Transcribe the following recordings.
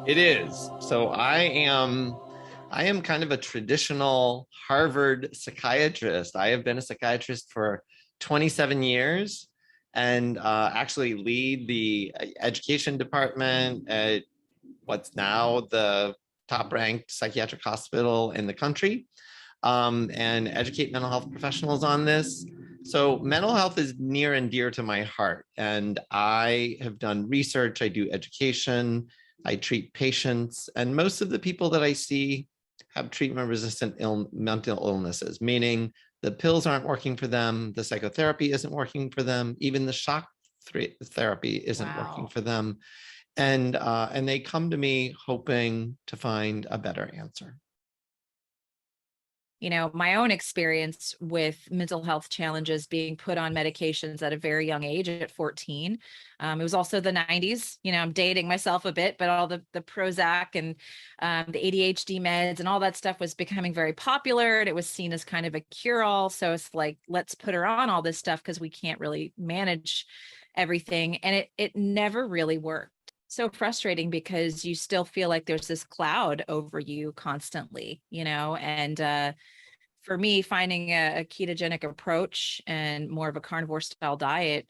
It is. So I am kind of a traditional Harvard psychiatrist. I have been a psychiatrist for 27 years and actually lead the education department at what's now the top ranked psychiatric hospital in the country, and educate mental health professionals on this. So mental health is near and dear to my heart. And I have done research, I do education, I treat patients, and most of the people that I see have treatment-resistant mental illnesses, meaning the pills aren't working for them, the psychotherapy isn't working for them, even the shock therapy isn't working Wow. for them. And they come to me hoping to find a better answer. My own experience with mental health challenges being put on medications at a very young age at 14. It was also the 90s. I'm dating myself a bit, but all the Prozac and the ADHD meds and all that stuff was becoming very popular. And it was seen as kind of a cure-all. So it's like, let's put her on all this stuff because we can't really manage everything. And it never really worked. So frustrating because you still feel like there's this cloud over you constantly, and for me, finding a ketogenic approach and more of a carnivore style diet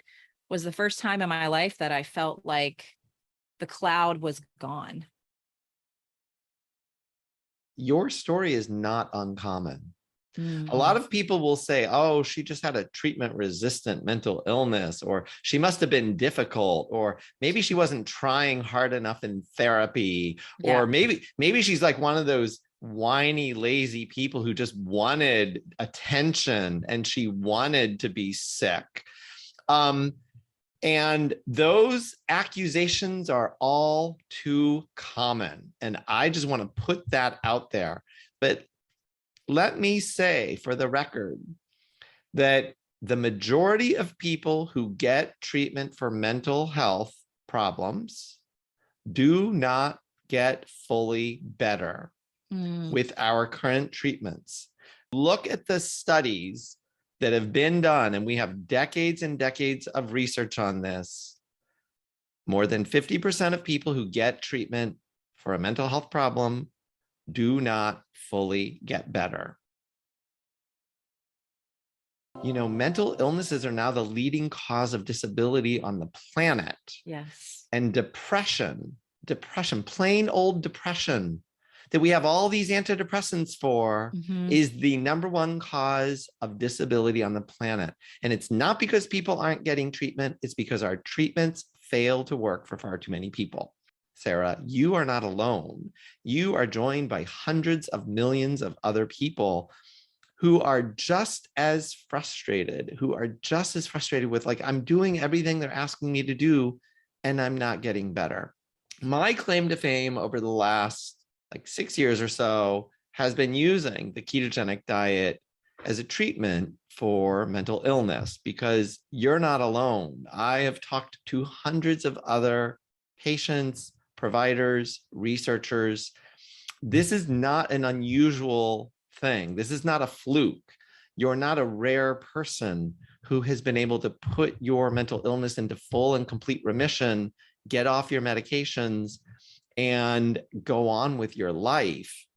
was the first time in my life that I felt like the cloud was gone. Your story is not uncommon. A lot Mm, of people will say, oh, she just had a treatment resistant mental illness, or she must have been difficult, or maybe she wasn't trying hard enough in therapy, yeah. or maybe she's like one of those whiny, lazy people who just wanted attention and she wanted to be sick. And those accusations are all too common. And I just want to put that out there. But let me say for the record that the majority of people who get treatment for mental health problems do not get fully better Mm, with our current treatments. Look at the studies that have been done, and we have decades and decades of research on this. More than 50% of people who get treatment for a mental health problem do not fully get better. Mental illnesses are now the leading cause of disability on the planet. yes. And depression, plain old depression that we have all these antidepressants for, Hmm. is the number one cause of disability on the planet. And it's not because people aren't getting treatment, it's because our treatments fail to work for far too many people. Sarah, you are not alone. You are joined by hundreds of millions of other people who are just as frustrated, with, like, I'm doing everything they're asking me to do and I'm not getting better. My claim to fame over the last like 6 years or so has been using the ketogenic diet as a treatment for mental illness, because you're not alone. I have talked to hundreds of other patients, providers, researchers. This is not an unusual thing. This is not a fluke. You're not a rare person who has been able to put your mental illness into full and complete remission, get off your medications, and go on with your life.